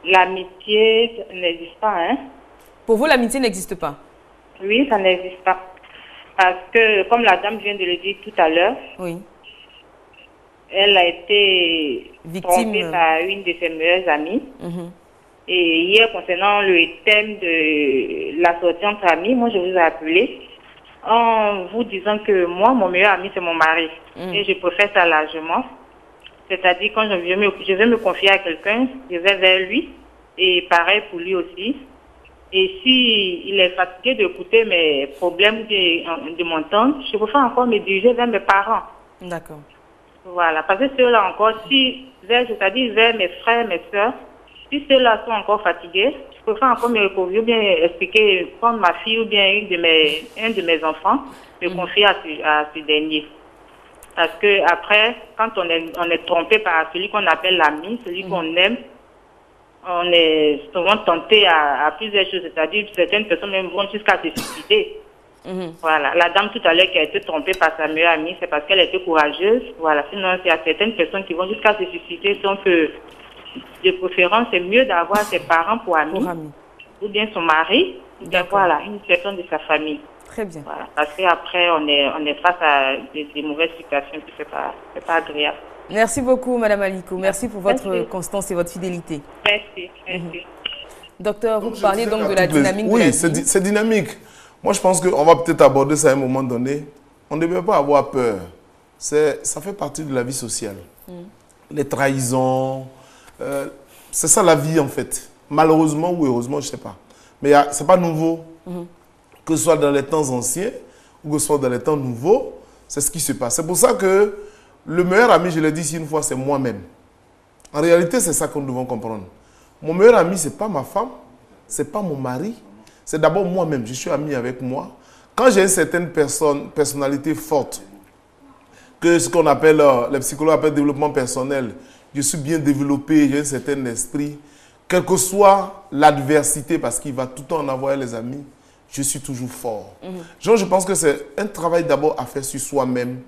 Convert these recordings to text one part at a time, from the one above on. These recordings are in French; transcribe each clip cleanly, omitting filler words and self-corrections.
l'amitié n'existe pas, hein. Pour vous, l'amitié n'existe pas? Oui, ça n'existe pas. Parce que, comme la dame vient de le dire tout à l'heure, oui, elle a été trompée par une de ses meilleures amies. Et hier, concernant le thème de la sortie entre amis, moi, je vous ai appelé en vous disant que moi, mon meilleur ami, c'est mon mari. Et je préfère ça largement. C'est-à-dire, quand je vais me confier à quelqu'un, je vais vers lui. Et pareil pour lui aussi. Et si il est fatigué d'écouter mes problèmes ou de m'entendre, je préfère encore me diriger vers mes parents. D'accord. Voilà, parce que ceux-là encore, c'est-à-dire vers mes frères, mes soeurs, si ceux-là sont encore fatigués, je préfère encore me recouvrir ou bien expliquer, prendre ma fille ou bien un de mes enfants, me confier à ce dernier. Parce que après, quand on est trompé par celui qu'on appelle l'ami, celui qu'on aime, on est souvent tenté à plusieurs choses, c'est-à-dire certaines personnes même vont jusqu'à se suicider. Voilà, la dame tout à l'heure qui a été trompée par sa meilleure amie, c'est parce qu'elle était courageuse. Voilà, sinon il y a certaines personnes qui vont jusqu'à se suicider, donc de préférence c'est mieux d'avoir ses parents pour amis, ou bien son mari, ou bien voilà, une personne de sa famille. Très bien. Voilà, parce qu'après on est face à des mauvaises situations, puis c'est pas agréable. Merci beaucoup, Madame Aliko. Merci pour votre constance et votre fidélité. Merci. Docteur, vous parliez donc de la dynamique de la vie. Oui, c'est dynamique. Moi, je pense qu'on va peut-être aborder ça à un moment donné. On ne devait pas avoir peur. Ça fait partie de la vie sociale. Les trahisons, c'est ça la vie en fait. Malheureusement ou heureusement, je ne sais pas. Mais ce n'est pas nouveau. Que ce soit dans les temps anciens ou que ce soit dans les temps nouveaux, c'est ce qui se passe. C'est pour ça que le meilleur ami, je l'ai dit ici une fois, c'est moi-même. En réalité, c'est ça que nous devons comprendre. Mon meilleur ami, ce n'est pas ma femme, ce n'est pas mon mari, c'est d'abord moi-même. Je suis ami avec moi. Quand j'ai une certaine personnalité forte, que ce qu'on appelle, les psychologues appellent développement personnel, je suis bien développé, j'ai un certain esprit, quelle que soit l'adversité, parce qu'il va tout le temps en avoir les amis, je suis toujours fort. Donc, je pense que c'est un travail d'abord à faire sur soi-même,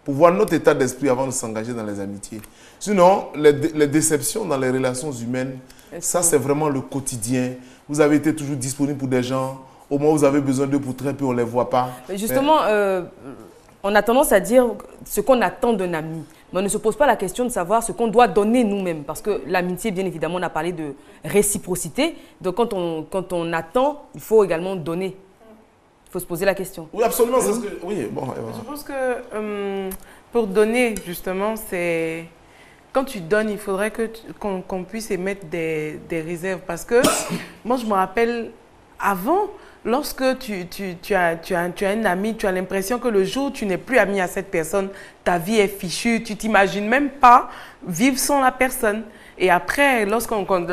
pour voir notre état d'esprit avant de s'engager dans les amitiés. Sinon, les déceptions dans les relations humaines, ça c'est vraiment le quotidien. Vous avez été toujours disponible pour des gens, au moment où vous avez besoin d'eux pour très peu, on ne les voit pas. Justement, on a tendance à dire ce qu'on attend d'un ami, mais on ne se pose pas la question de savoir ce qu'on doit donner nous-mêmes. Parce que l'amitié, bien évidemment, on a parlé de réciprocité. Donc quand on attend, il faut également donner. Il faut se poser la question. Oui, absolument. Oui, bon, je pense que pour donner, justement, c'est... Quand tu donnes, il faudrait qu'on puisse émettre des réserves. Parce que moi, je me rappelle, avant, lorsque tu as un ami, tu as l'impression que le jour où tu n'es plus ami à cette personne, ta vie est fichue. Tu ne t'imagines même pas vivre sans la personne. Et après,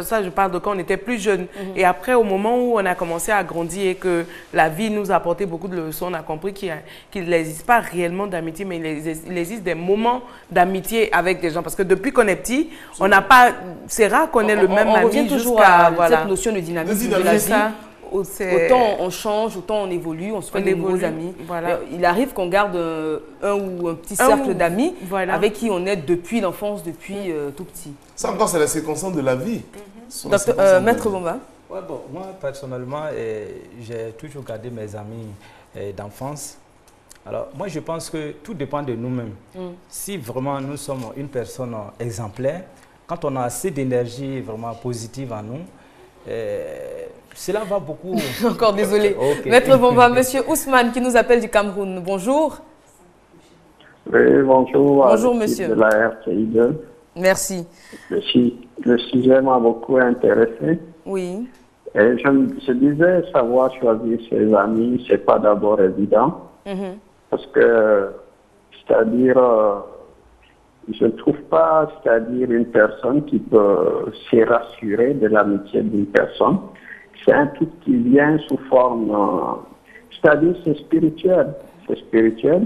ça je parle de quand on était plus jeune, et après au moment où on a commencé à grandir et que la vie nous a apporté beaucoup de leçons, on a compris qu'il n'existe pas réellement d'amitié, mais il existe des moments d'amitié avec des gens. Parce que depuis qu'on est petit, on n'a pas, c'est rare qu'on ait le même ami. On revient toujours à cette notion de dynamisme de la vie. Autant on change, autant on évolue, on se fait de nouveaux amis. Voilà. Il arrive qu'on garde un ou un petit cercle d'amis avec qui on est depuis l'enfance, depuis tout petit. Ça encore, c'est la séquence de la vie. Maître Bomba. Ouais, bon, moi, personnellement, j'ai toujours gardé mes amis d'enfance. Alors, moi, je pense que tout dépend de nous-mêmes. Si vraiment nous sommes une personne exemplaire, quand on a assez d'énergie vraiment positive en nous, cela va beaucoup. Encore désolé. Okay. Maître Bomba, monsieur Ousmane qui nous appelle du Cameroun. Bonjour. Oui, bonjour. Bonjour, monsieur. De la RTI2. Merci. Le sujet m'a beaucoup intéressé. Oui. Et je disais, savoir choisir ses amis, c'est pas d'abord évident. Parce que, c'est-à-dire, je ne trouve pas, c'est-à-dire, une personne qui peut se rassurer de l'amitié d'une personne. C'est un truc qui vient sous forme, c'est-à-dire, c'est spirituel. C'est spirituel.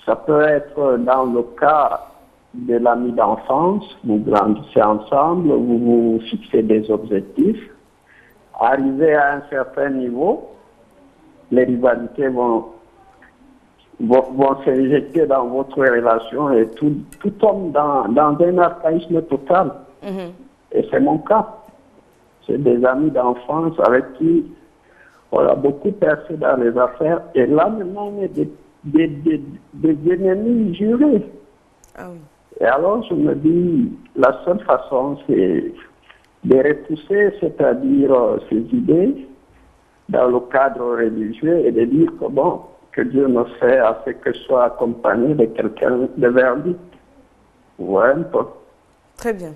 Ça peut être dans le cas de l'ami d'enfance, vous grandissez ensemble, vous vous fixez des objectifs. Arrivé à un certain niveau, les rivalités vont s'injecter dans votre relation et tout tombe dans un archaïsme total. Et c'est mon cas. C'est des amis d'enfance avec qui on a beaucoup percé dans les affaires. Et là, maintenant, on est des ennemis jurés. Ah oui. Et alors, je me dis, la seule façon, c'est de repousser, c'est-à-dire ces idées, dans le cadre religieux et de dire que bon, que Dieu me fait à ce que je sois accompagné de quelqu'un de verdi. Ouais, un peu. Très bien.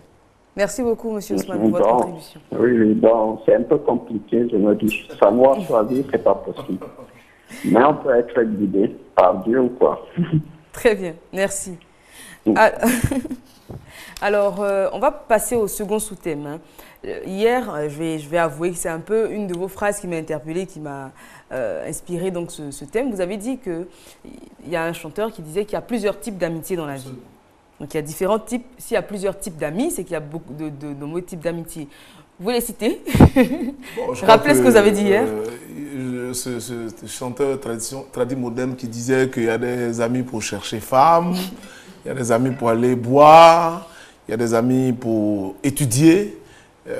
Merci beaucoup, monsieur Ousmane, pour votre contribution. Oui, donc c'est un peu compliqué, je me dis. Savoir choisir, c'est pas possible. Mais on peut être guidé par Dieu ou quoi. Très bien, merci. Alors, on va passer au second sous-thème. Hein. Hier, je vais avouer que c'est un peu une de vos phrases qui m'a interpellée, qui m'a inspiré donc ce thème. Vous avez dit qu'il y a un chanteur qui disait qu'il y a plusieurs types d'amitié dans la vie. Donc, il y a différents types. S'il y a plusieurs types d'amis, c'est qu'il y a beaucoup de nombreux types d'amitié. Vous les citez? Bon, rappelez ce que vous avez dit hier. Ce chanteur tradit moderne qui disait qu'il y a des amis pour chercher femme, il y a des amis pour aller boire, il y a des amis pour étudier,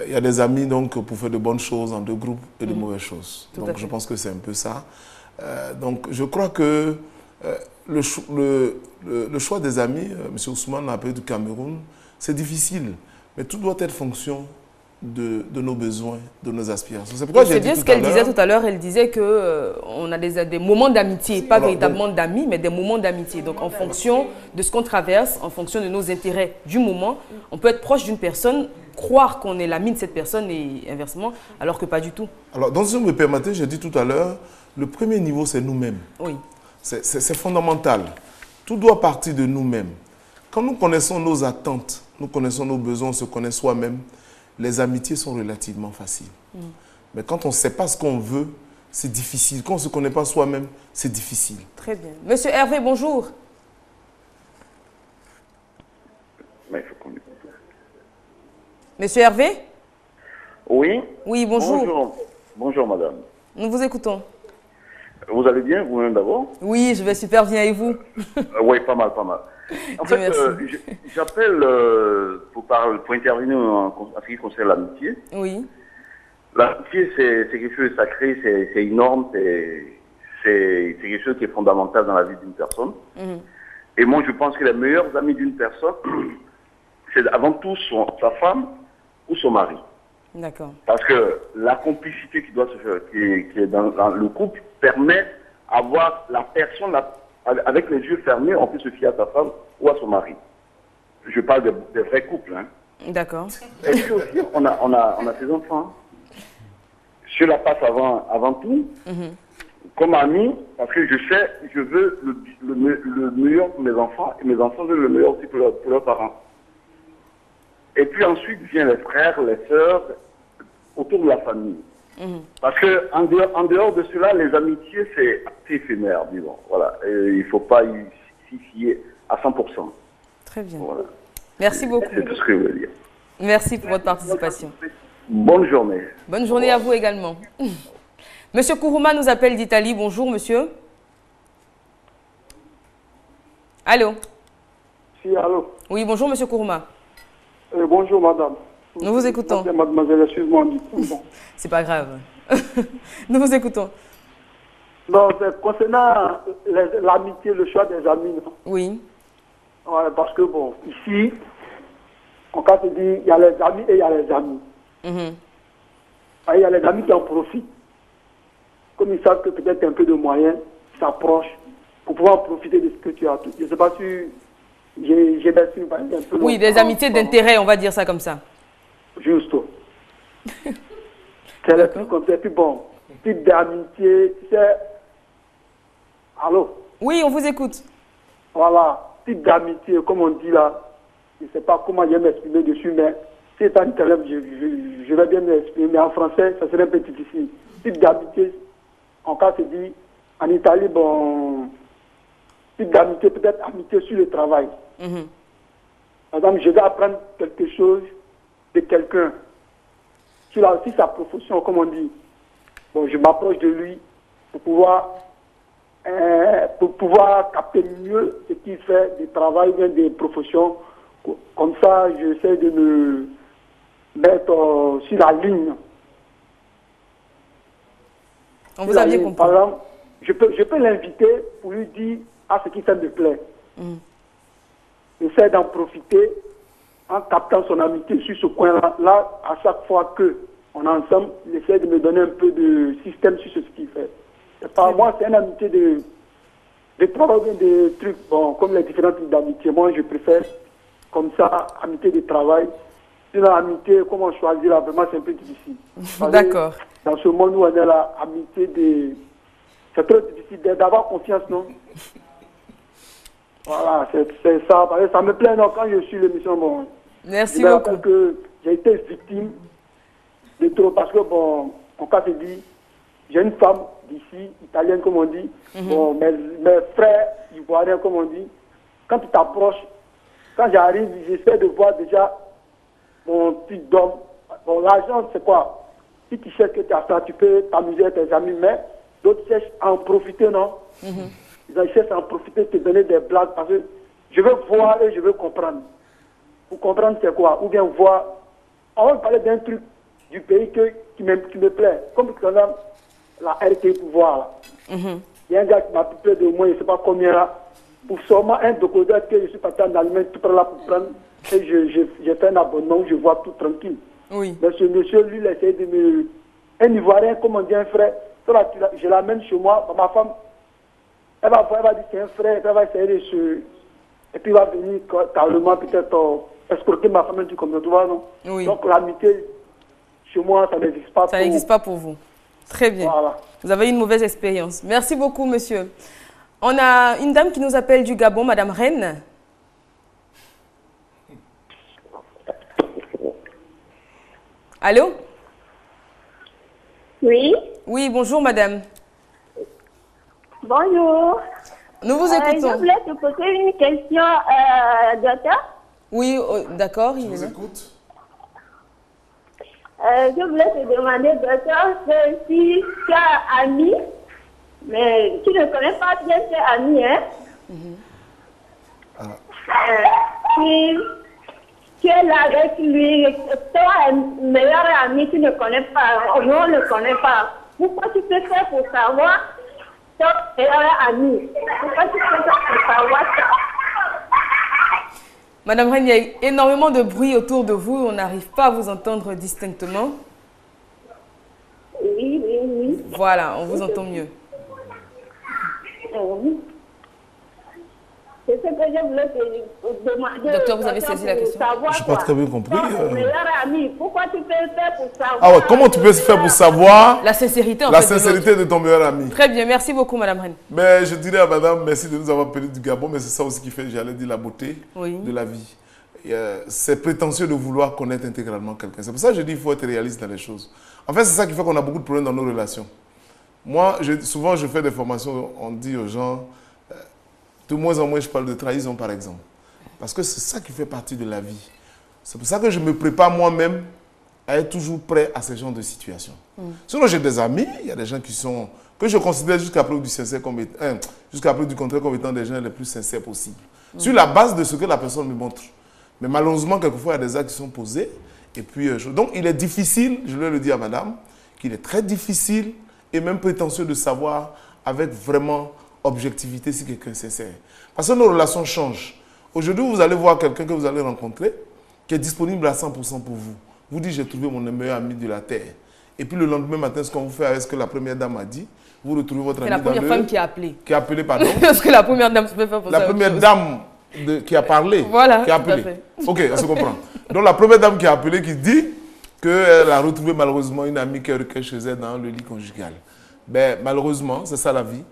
il y a des amis donc pour faire de bonnes choses en deux groupes et de mauvaises choses. Donc je pense que c'est un peu ça. Donc je crois que le choix des amis, M. Ousmane l'a appelé du Cameroun, c'est difficile, mais tout doit être fonction de nos besoins, de nos aspirations. C'est pourquoi j'ai dit bien ce qu'elle disait tout à l'heure. Elle disait qu'on a des moments d'amitié, pas véritablement d'amis, mais des moments d'amitié. Donc en fonction de ce qu'on traverse, en fonction de nos intérêts du moment, on peut être proche d'une personne, croire qu'on est l'ami de cette personne et inversement, alors que pas du tout. Alors, dans ce que vous me permettez, j'ai dit tout à l'heure, le premier niveau, c'est nous-mêmes. Oui. C'est fondamental. Tout doit partir de nous-mêmes. Quand nous connaissons nos attentes, nous connaissons nos besoins, on se connaît soi-même, les amitiés sont relativement faciles. Mais quand on ne sait pas ce qu'on veut, c'est difficile. Quand on ne se connaît pas soi-même, c'est difficile. Très bien. Monsieur Hervé, bonjour. Monsieur Hervé? Oui. Oui, bonjour. Bonjour. Bonjour, madame. Nous vous écoutons. Vous allez bien, vous-même d'abord? Oui, je vais super bien et vous? Oui, pas mal, pas mal. En fait, j'appelle pour intervenir en ce qui concerne l'amitié. Oui. L'amitié, c'est quelque chose de sacré, c'est énorme, c'est quelque chose qui est fondamental dans la vie d'une personne. Et moi, je pense que les meilleurs amis d'une personne, c'est avant tout sa femme ou son mari. D'accord. Parce que la complicité qui doit se faire, qui est dans le couple, permet d'avoir la personne, avec les yeux fermés, on peut se fier à sa femme ou à son mari. Je parle des vrais couples. Hein. D'accord. Et puis aussi, on a ses enfants. Je la passe avant tout, comme ami, parce que je veux le meilleur pour mes enfants, et mes enfants veulent le meilleur aussi pour leurs parents. Et puis ensuite vient les frères, les sœurs, autour de la famille. Parce que en dehors de cela, les amitiés, c'est éphémère, disons. Voilà. Et il ne faut pas s'y fier à 100%. Très bien. Voilà. Merci beaucoup. C'est tout ce que je veux dire. Merci pour votre participation. Bonne journée. Bonne journée à vous également. Monsieur Kourouma nous appelle d'Italie. Bonjour, monsieur. Allô? Si, allô? Oui, bonjour, monsieur Kourouma. Bonjour, madame. Nous vous écoutons. Mademoiselle, excuse-moi. Bon. C'est pas grave. Nous vous écoutons. Non, concernant l'amitié, le choix des amis. Non? Oui. Ouais, parce que, bon, ici, on peut se dire, il y a les amis et il y a les amis. Il y a les amis qui en profitent. Comme ils savent que peut-être un peu de moyens s'approchent pour pouvoir profiter de ce que tu as. Je ne sais pas si j'ai bien su un peu. Oui, des amitiés d'intérêt, on va dire ça comme ça. Juste. C'est le plus comme ça. Et puis bon, type d'amitié, c'est... Allô? Oui, on vous écoute. Voilà, type d'amitié, comme on dit là, je ne sais pas comment je vais m'exprimer dessus, mais si étant un élève, je vais bien m'exprimer, mais en français, ça serait un peu difficile. Type d'amitié, en cas se dit, en Italie, bon, type d'amitié, peut-être amitié sur le travail. Par exemple, je vais apprendre quelque chose de quelqu'un, sur aussi sa profession, comme on dit. Bon, je m'approche de lui pour pouvoir capter mieux ce qu'il fait, du travail, des professions. Comme ça, j'essaie de mettre sur la ligne. On vous a bien compris. Par exemple, je peux l'inviter pour lui dire ce qui ça me plaît. J'essaie d'en profiter en captant son amitié sur ce coin-là. Là, à chaque fois qu'on est ensemble, il essaie de me donner un peu de système sur ce qu'il fait. Par moi, c'est une amitié de travail, des trucs, bon, comme les différents types d'amitié. Moi, je préfère comme ça, amitié de travail. Sinon, amitié, comment choisir là, vraiment, c'est un peu difficile. D'accord. Dans ce monde où on est là, amitié de... C'est trop difficile d'avoir confiance, non? Voilà, c'est ça. Ça me plaît, non, quand je suis l'émission, bon... Merci beaucoup. Que j'ai été victime de trop, parce que, bon, en cas de dit, j'ai une femme d'ici, italienne, comme on dit, bon, mes frères ivoiriens, comme on dit, quand tu t'approches, quand j'arrive, j'essaie de voir déjà mon petit d'homme. Bon, l'argent, c'est quoi? Si tu sais que tu as ça, tu peux t'amuser avec tes amis, mais d'autres cherchent à en profiter, non? Ils cherchent à en profiter, te donner des blagues, parce que je veux voir et je veux comprendre. Pour comprendre c'est quoi? Ou bien voir, on va parler d'un truc du pays qui me plaît. Comme par exemple, la RT pouvoir, là. Il y a un gars qui m'a pris de moi, je ne sais pas combien là, pour seulement un décodeur que je suis parti en Allemagne, tout par là pour prendre, et j'ai fait un abonnement où je vois tout tranquille. Oui. Mais ce monsieur, lui, il a essayé de me... Un Ivoirien, comme on dit, un frère, je l'amène chez moi, ma femme, elle va dire c'est un frère, elle va essayer de se... Et puis il va venir carrément peut-être escroquer ma femme, comme ça, tu vois, non? Oui. Donc l'amitié, chez moi, ça n'existe pas. Ça n'existe pas pour vous. Très bien. Voilà. Vous avez eu une mauvaise expérience. Merci beaucoup, monsieur. On a une dame qui nous appelle du Gabon, Madame Reine. Allô? Oui. Oui, bonjour, madame. Bonjour. Nous vous écoutons. Je voulais te poser une question, docteur. Oui, d'accord. Je vous écoute. Je voulais te demander, docteur, si tu as ami, mais tu ne connais pas bien tes amis, hein? Si tu es là avec lui, toi, meilleur ami, tu ne connais pas, on ne connaît pas. Pourquoi tu peux faire pour savoir ton meilleur ami? Pourquoi tu peux faire pour savoir ça? Madame Reine, il y a énormément de bruit autour de vous. On n'arrive pas à vous entendre distinctement. Oui, oui, oui. Voilà, on vous entend mieux. Oui. C'est ce que je voulais te demander. Docteur, vous avez saisi la question? Je n'ai pas très bien compris. Ton meilleur ami, pourquoi tu peux faire pour savoir? Ah ouais, comment tu peux faire pour savoir la sincérité, en la fait, sincérité de ton meilleur ami? Très bien, merci beaucoup, Madame Reine. Mais je dirais à madame, merci de nous avoir appelé du Gabon, mais c'est ça aussi qui fait, j'allais dire, la beauté de la vie. C'est prétentieux de vouloir connaître intégralement quelqu'un. C'est pour ça que je dis qu'il faut être réaliste dans les choses. En fait, c'est ça qui fait qu'on a beaucoup de problèmes dans nos relations. Moi, souvent, je fais des formations, on dit aux gens, de moins en moins, je parle de trahison, par exemple. Parce que c'est ça qui fait partie de la vie. C'est pour ça que je me prépare moi-même à être toujours prêt à ce genre de situation. Sinon, j'ai des amis, il y a des gens que je considère jusqu'à preuve du sincère jusqu'à preuve du contraire comme étant des gens les plus sincères possibles. Sur la base de ce que la personne me montre. Mais malheureusement, quelquefois, il y a des actes qui sont posés. Et puis, donc, il est difficile, je vais le dire à madame, qu'il est très difficile et même prétentieux de savoir avec vraiment objectivité si quelqu'un est sincère. Parce que nos relations changent. Aujourd'hui, vous allez voir quelqu'un que vous allez rencontrer qui est disponible à 100% pour vous. Vous dites, j'ai trouvé mon meilleur ami de la terre. Et puis le lendemain matin, ce qu'on vous fait avec ce que la première dame a dit, vous retrouvez votre ami dans le... C'est la première femme qui a appelé. Qui a appelé, pardon. Parce que la première dame, tu peux faire pour ça. La première dame qui a parlé, voilà, qui a appelé. Tout à fait. Ok, on se comprend. Donc la première dame qui a appelé, qui dit qu'elle a retrouvé malheureusement une amie qui est chez elle dans le lit conjugal. Ben, malheureusement, c'est ça la vie.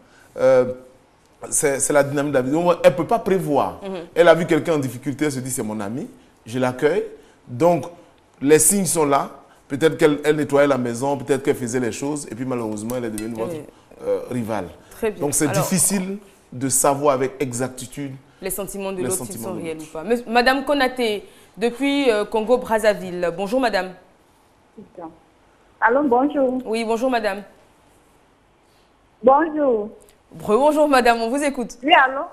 C'est la dynamique de la vie. Donc, elle ne peut pas prévoir. Elle a vu quelqu'un en difficulté, elle se dit c'est mon ami, je l'accueille. Donc, les signes sont là. Peut-être qu'elle nettoyait la maison, peut-être qu'elle faisait les choses, et puis malheureusement, elle est devenue votre rivale. Très bien. Donc, c'est difficile de savoir avec exactitude les sentiments de l'autre, s'ils sont réels ou pas. Madame Konaté, depuis Congo-Brazzaville. Bonjour, madame. Allô, bonjour. Oui, bonjour, madame. Bonjour. Bonjour, madame, on vous écoute. Oui, allô?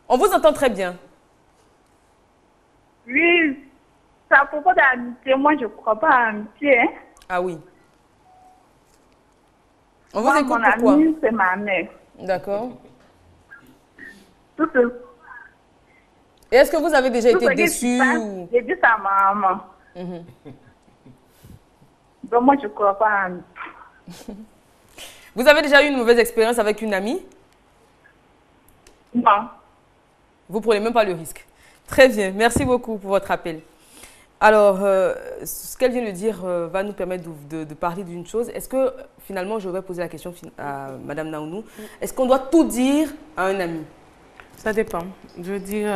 On vous entend très bien. Oui. C'est à propos d'amitié. Moi, je ne crois pas à l'amitié. Hein. Ah oui. On Moi, vous écoute mon pourquoi? amie, c'est ma mère. D'accord. Tout ce, Et est-ce que vous avez déjà tout été ce qui se déçu passe, ou... j'ai dit ça à ma maman. Donc, moi, je ne crois pas à l'amitié. Vous avez déjà eu une mauvaise expérience avec une amie? Non. Vous prenez même pas le risque. Très bien, merci beaucoup pour votre appel. Alors, ce qu'elle vient de dire va nous permettre de parler d'une chose. Est-ce que, finalement, je vais poser la question à Madame Naounou, est-ce qu'on doit tout dire à un ami? Ça dépend. Je veux dire,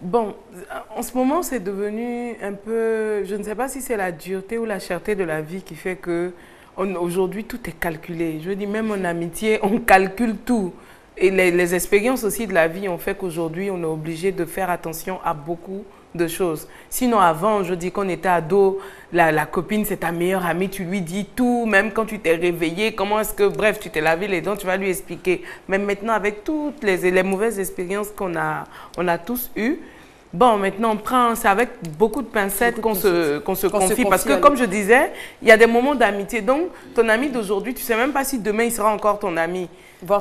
bon, en ce moment, c'est devenu un peu, je ne sais pas si c'est la dureté ou la cherté de la vie qui fait que aujourd'hui, tout est calculé. Je veux dire, même en amitié, on calcule tout. Et les expériences aussi de la vie ont fait qu'aujourd'hui, on est obligé de faire attention à beaucoup de choses. Sinon, avant, je dis qu'on était ado, la copine, c'est ta meilleure amie, tu lui dis tout, même quand tu t'es réveillé, comment est-ce que, bref, tu t'es lavé les dents, tu vas lui expliquer. Mais maintenant, avec toutes les mauvaises expériences qu'on a tous eues, bon, maintenant, on prend, c'est avec beaucoup de pincettes qu'on se confie. Parce que, comme je disais, il y a des moments d'amitié. Donc, ton ami d'aujourd'hui, tu ne sais même pas si demain, il sera encore ton ami.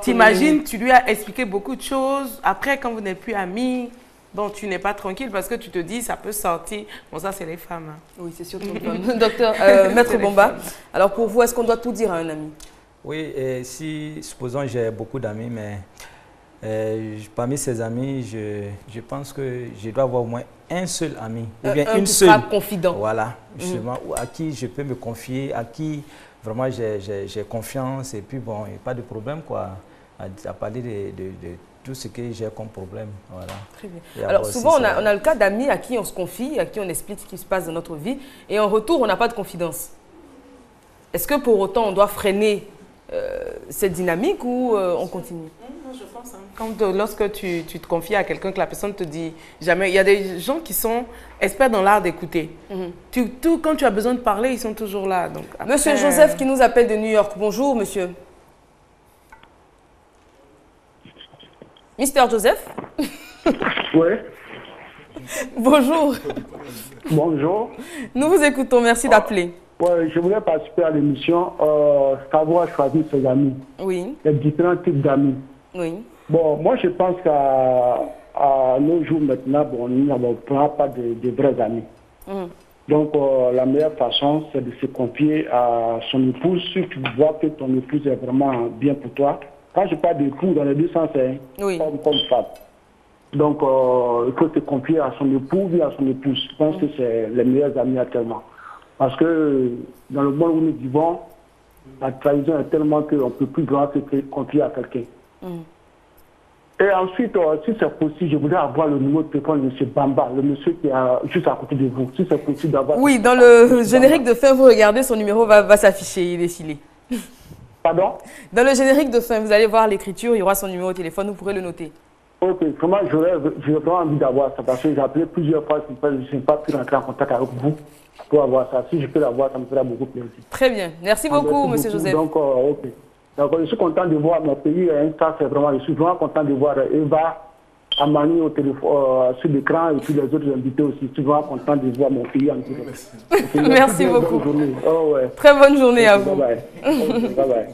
T'imagines, tu lui as expliqué beaucoup de choses. Après, quand vous n'êtes plus amis, bon, tu n'es pas tranquille parce que tu te dis, ça peut sortir. Bon, ça, c'est les femmes. Hein. Oui, c'est surtout les femmes. Docteur, Maître Bomba, alors pour vous, est-ce qu'on doit tout dire à un ami? Oui, et si, supposons, j'ai beaucoup d'amis, mais parmi ces amis, je pense que je dois avoir au moins un seul ami. Ou bien une seule. Sera confident. Voilà, justement, à qui je peux me confier, à qui vraiment j'ai confiance. Et puis, bon, il n'y a pas de problème, quoi, à parler de tout ce que j'ai comme problème. Voilà. Très bien. Alors, souvent, on a le cas d'amis à qui on se confie, à qui on explique ce qui se passe dans notre vie. Et en retour, on n'a pas de confidence. Est-ce que pour autant, on doit freiner cette dynamique ou on continue? Non, je pense. Hein. Lorsque tu te confies à quelqu'un que la personne te dit jamais, il y a des gens qui sont experts dans l'art d'écouter. Quand tu as besoin de parler, ils sont toujours là. Donc, après... Monsieur Joseph qui nous appelle de New York. Bonjour, monsieur. Mister Joseph. Oui. Bonjour. Bonjour. Nous vous écoutons, merci d'appeler. Ouais, je voulais participer à l'émission, savoir choisir ses amis. Oui. Les différents types d'amis. Oui. Bon, moi je pense qu'à nos jours maintenant, bon, nous n'avons pas de vrais amis. Donc la meilleure façon, c'est de se confier à son épouse si tu vois que ton épouse est vraiment bien pour toi. Quand je parle d'époux, dans les deux sens, c'est comme femme. Donc il faut se confier à son époux ou à son épouse. Je pense que c'est les meilleurs amis actuellement. Parce que dans le monde où nous vivons, la trahison est tellement qu'on ne peut plus vraiment se confier à quelqu'un. Et ensuite, si c'est possible, je voudrais avoir le numéro de téléphone de M. Bamba, le monsieur qui est juste à côté de vous. Si c'est possible d'avoir... Oui, dans le générique de fin, vous regardez, son numéro va s'afficher, il est défilé. Pardon? Dans le générique de fin, vous allez voir l'écriture, il y aura son numéro de téléphone, vous pourrez le noter. Ok, vraiment, j'ai vraiment envie d'avoir ça, parce que j'ai appelé plusieurs fois, je n'ai pas pu rentrer en contact avec vous pour avoir ça. Si je peux l'avoir, ça me fera beaucoup plaisir. Très bien, merci beaucoup, monsieur Joseph. Donc, ok. Donc, je suis content de voir mon pays, ça c'est vraiment, je suis vraiment content de voir Eva, Amani au téléphone, sur l'écran et puis les autres invités aussi. Je suis vraiment content de voir mon pays en direct. Merci beaucoup. Oh, ouais. Très bonne journée à vous. Bye bye. Bye bye.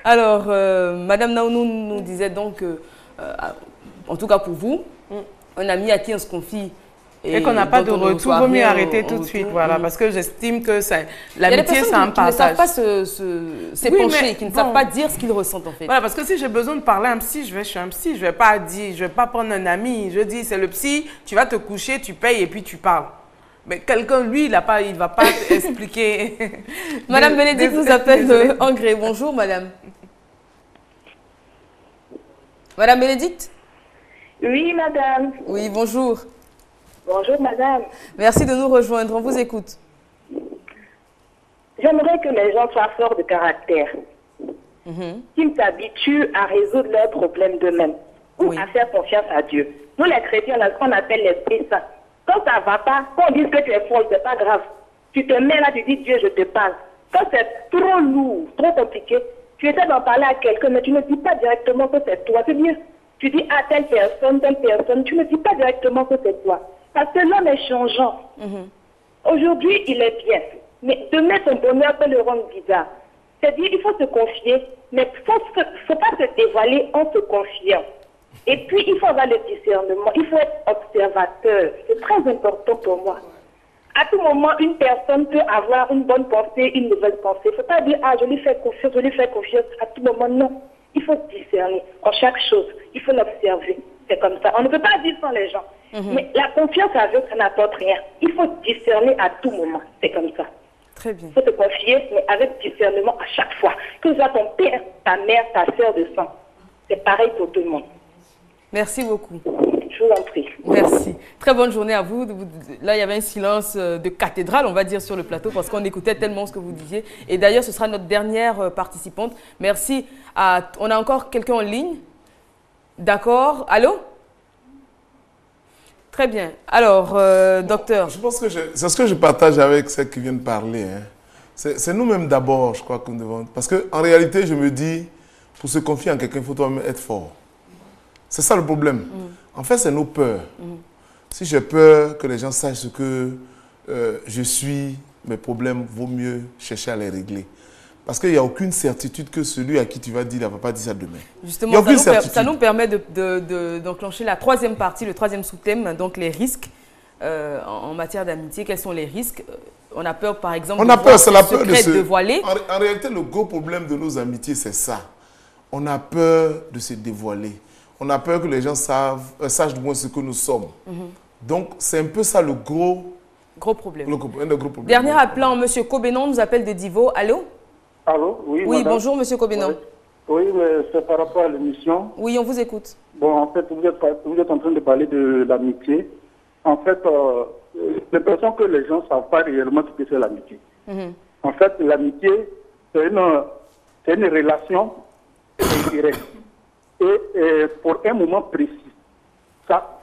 Alors, Madame Naounou nous disait donc, en tout cas pour vous, un ami à qui on se confie et qu'on n'a pas de retour, vaut mieux arrêter tout de suite, voilà, parce que j'estime que l'amitié, c'est un partage. Il y a des personnes qui ne savent pas s'épancher, qui ne savent pas dire ce qu'ils ressentent en fait. Voilà, parce que si j'ai besoin de parler à un psy, je vais chez un psy, je ne vais pas prendre un ami, je dis c'est le psy, tu vas te coucher, tu payes et puis tu parles. Mais quelqu'un, lui, il ne va pas expliquer. Madame Bénédicte nous appelle de Angré. Bonjour, madame. Madame Bénédicte? Oui, madame. Oui, bonjour. Bonjour, madame. Merci de nous rejoindre. On vous écoute. J'aimerais que les gens soient forts de caractère. Qu'ils s'habituent à résoudre leurs problèmes d'eux-mêmes ou à faire confiance à Dieu. Nous, les chrétiens, on a ce qu'on appelle l'Esprit Saint. Quand ça ne va pas, quand on dit que tu es folle, c'est pas grave. Tu te mets là, tu dis Dieu, je te parle. Quand c'est trop lourd, trop compliqué, tu essaies d'en parler à quelqu'un, mais tu ne dis pas directement que c'est toi. C'est bien. Tu dis à telle personne, tu ne dis pas directement que c'est toi. Parce que l'homme est changeant. Aujourd'hui, il est bien. Mais demain, son bonheur peut le rendre bizarre. C'est-à-dire, il faut se confier, mais il ne faut pas se dévoiler en se confiant. Et puis, il faut avoir le discernement. Il faut être observateur. C'est très important pour moi. À tout moment, une personne peut avoir une bonne pensée, une nouvelle pensée. Il ne faut pas dire, ah, je lui fais confiance. À tout moment, non. Il faut discerner en chaque chose. Il faut l'observer. C'est comme ça. On ne peut pas dire sans les gens. Mais la confiance aveugle, ça n'apporte rien. Il faut discerner à tout moment. C'est comme ça. Très bien. Il faut te confier, mais avec discernement à chaque fois. Que ce soit ton père, ta mère, ta soeur de sang. C'est pareil pour tout le monde. Merci beaucoup. Je vous en prie. Merci. Très bonne journée à vous. Là, il y avait un silence de cathédrale, on va dire, sur le plateau, parce qu'on écoutait tellement ce que vous disiez. Et d'ailleurs, ce sera notre dernière participante. Merci. On a encore quelqu'un en ligne? D'accord. Allô? Très bien. Alors, docteur. Je pense que c'est ce que je partage avec ceux qui viennent parler. Hein. C'est nous-mêmes d'abord, je crois, que nous devons. Parce qu'en réalité, je me dis, pour se confier en quelqu'un, il faut toi-même être fort. C'est ça le problème. En fait, c'est nos peurs. Si j'ai peur que les gens sachent ce que je suis, mes problèmes, vaut mieux chercher à les régler. Parce qu'il n'y a aucune certitude que celui à qui tu vas dire, il ne va pas dire ça demain. Justement, ça nous permet d'enclencher la troisième partie, le troisième sous-thème, donc les risques en matière d'amitié. Quels sont les risques? On a peur, par exemple, on a peur, c'est la peur de se dévoiler. En réalité, le gros problème de nos amitiés, c'est ça. On a peur de se dévoiler. On a peur que les gens sachent du moins ce que nous sommes. Donc, c'est un peu ça le gros problème. Un des gros problèmes. Dernier appelant, M. Cobénon nous appelle de Divo. Allô? Allô? Oui, oui, bonjour, M. Cobénon. Oui, mais c'est par rapport à l'émission. Oui, on vous écoute. Bon, en fait, vous êtes en train de parler de l'amitié. En fait, j'ai l'impression que les gens ne savent pas réellement ce que c'est l'amitié. En fait, l'amitié, c'est une relation directe. Et pour un moment précis, ça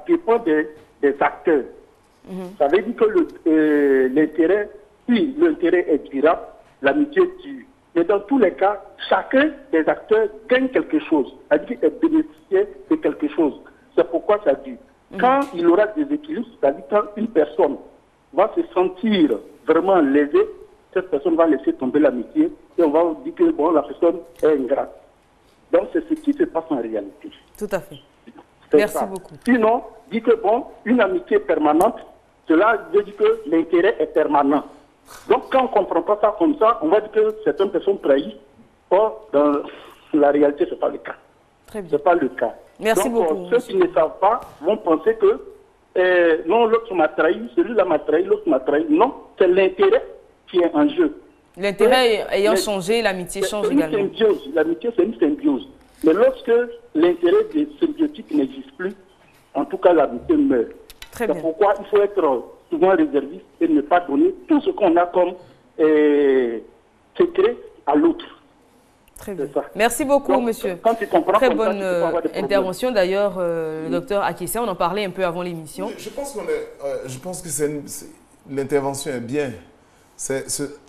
dépend des acteurs. Ça veut dire que l'intérêt, si l'intérêt est durable, l'amitié dure. Mais dans tous les cas, chacun des acteurs gagne quelque chose, c'est-à-dire est bénéficiaire de quelque chose. C'est pourquoi ça dure. Quand il y aura des équilibres, c'est-à-dire quand une personne va se sentir vraiment lésée, cette personne va laisser tomber l'amitié et on va dire que bon, la personne est ingrate. Donc, c'est ce qui se passe en réalité. Tout à fait. Merci beaucoup. Sinon, dit que, bon, une amitié permanente, cela veut dire que l'intérêt est permanent. Donc, quand on ne comprend pas ça comme ça, on va dire que certaines personnes trahissent. Or, dans la réalité, ce n'est pas le cas. Très bien. Ce n'est pas le cas. Merci donc, beaucoup. Ceux qui ne savent pas vont penser que non, l'autre m'a trahi, celui-là m'a trahi, l'autre m'a trahi. Non, c'est l'intérêt qui est en jeu. L'intérêt ayant changé, l'amitié change également. L'amitié, c'est une symbiose. Mais lorsque l'intérêt des symbiotiques n'existe plus, en tout cas, l'amitié meurt. C'est pourquoi il faut être souvent réserviste et ne pas donner tout ce qu'on a comme secret à l'autre. Très bien. Merci beaucoup, monsieur. Quand tu comprends très bonne intervention. D'ailleurs, le docteur Akissa, on en parlait un peu avant l'émission. Je pense que l'intervention est bien.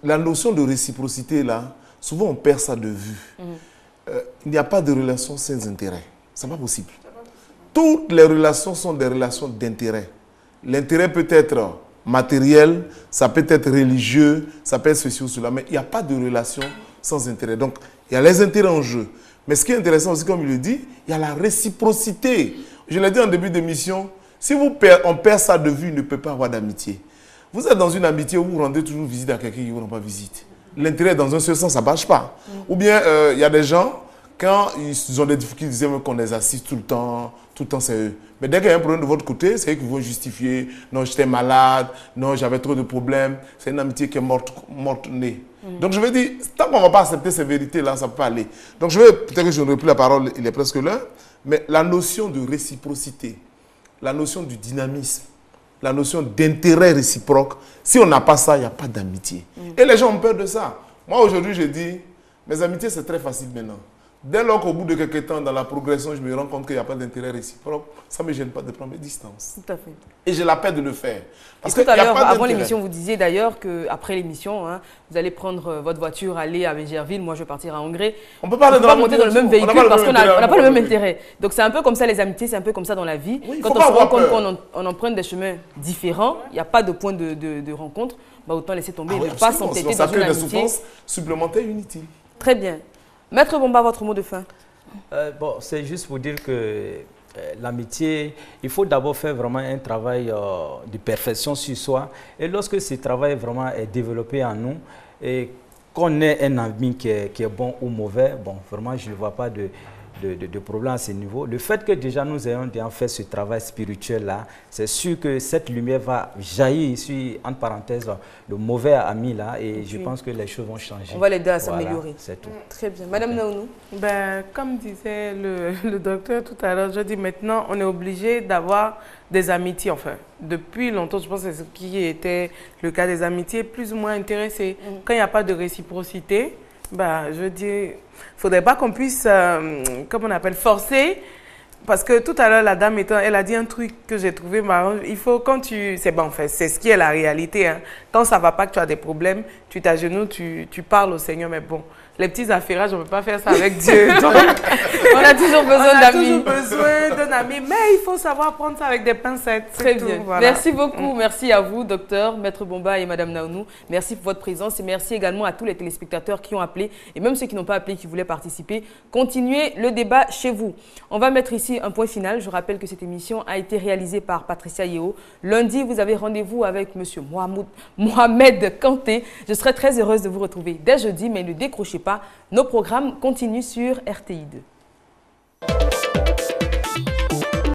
La notion de réciprocité, là, souvent on perd ça de vue. Il n'y a pas de relation sans intérêt. Ce n'est pas possible. Toutes les relations sont des relations d'intérêt. L'intérêt peut être matériel, ça peut être religieux, ça peut être ceci ou cela, mais il n'y a pas de relation sans intérêt. Donc, il y a les intérêts en jeu. Mais ce qui est intéressant aussi, comme il le dit, il y a la réciprocité. Je l'ai dit en début d'émission, si on perd ça de vue, il ne peut pas avoir d'amitié. Vous êtes dans une amitié où vous rendez toujours visite à quelqu'un qui ne vous rend pas visite. L'intérêt dans un seul sens, ça ne marche pas. Ou bien, il y a des gens, quand ils ont des difficultés, ils disent qu'on les assiste tout le temps c'est eux. Mais dès qu'il y a un problème de votre côté, c'est eux qui vont justifier. Non, j'étais malade, non, j'avais trop de problèmes. C'est une amitié qui est morte-née. Donc je veux dire, tant qu'on ne va pas accepter ces vérités-là, ça ne peut pas aller. Donc peut-être que je n'aurai plus la parole, il est presque l'heure, mais la notion de réciprocité, la notion du dynamisme, la notion d'intérêt réciproque, si on n'a pas ça, il n'y a pas d'amitié. Et les gens ont peur de ça. Moi, aujourd'hui, je dis, mes amitiés, c'est très facile maintenant. Dès lors qu'au bout de quelques temps, dans la progression, je me rends compte qu'il n'y a pas d'intérêt réciproque, ça ne me gêne pas de prendre mes distances. Tout à fait. Et j'ai la peine de le faire. Parce tout que à l'heure, avant l'émission, vous disiez d'ailleurs qu'après l'émission, hein, vous allez prendre votre voiture, aller à Végerville, moi je vais partir à Hongrie. On ne peut pas monter dans le même véhicule parce qu'on n'a pas le même intérêt. Donc c'est un peu comme ça les amitiés, c'est un peu comme ça dans la vie. Oui, quand on se rend compte qu'on emprunte des chemins différents, il n'y a pas de point de rencontre, bah, autant laisser tomber, ne pas s'entêter dans une amitié. Des souffrances supplémentaires inutiles. Très bien. Maître Bomba, votre mot de fin? Bon, c'est juste pour dire que l'amitié, il faut d'abord faire vraiment un travail de perfection sur soi. Et lorsque ce travail vraiment est développé en nous, et qu'on ait un ami qui est bon ou mauvais, bon, vraiment, je ne vois pas de problème à ce niveau. Le fait que déjà nous ayons déjà fait ce travail spirituel-là, c'est sûr que cette lumière va jaillir ici, entre parenthèses, le mauvais ami là, et je pense que les choses vont changer. On va l'aider à s'améliorer. C'est tout. Très bien. Madame Naounou? Ben, comme disait le docteur tout à l'heure, je dis maintenant, on est obligé d'avoir des amitiés, enfin. Depuis longtemps, je pense que c'est ce qui était le cas des amitiés, plus ou moins intéressées. Quand il n'y a pas de réciprocité, bah, je dis, il ne faudrait pas qu'on puisse, comme on appelle, forcer. Parce que tout à l'heure, la dame, elle a dit un truc que j'ai trouvé marrant. Il faut, quand tu... C'est bon, en fait, c'est ce qui est la réalité. Hein. Quand ça ne va pas, que tu as des problèmes, tu t'agenouilles, tu parles au Seigneur. Mais bon, les petits affairages, on ne peut pas faire ça avec Dieu. Donc, on a toujours besoin d'amis. On a toujours besoin d'un ami. Mais il faut savoir prendre ça avec des pincettes. Très bien. Voilà. Merci beaucoup. Merci à vous, docteur, Maître Bomba et Madame Naounou. Merci pour votre présence et merci également à tous les téléspectateurs qui ont appelé et même ceux qui n'ont pas appelé, qui voulaient participer. Continuez le débat chez vous. On va mettre ici un point final. Je rappelle que cette émission a été réalisée par Patricia Yeo. Lundi, vous avez rendez-vous avec Monsieur Mohamed Kanté. Je serai très heureuse de vous retrouver dès jeudi, mais ne décrochez pas. Nos programmes continuent sur RTI2.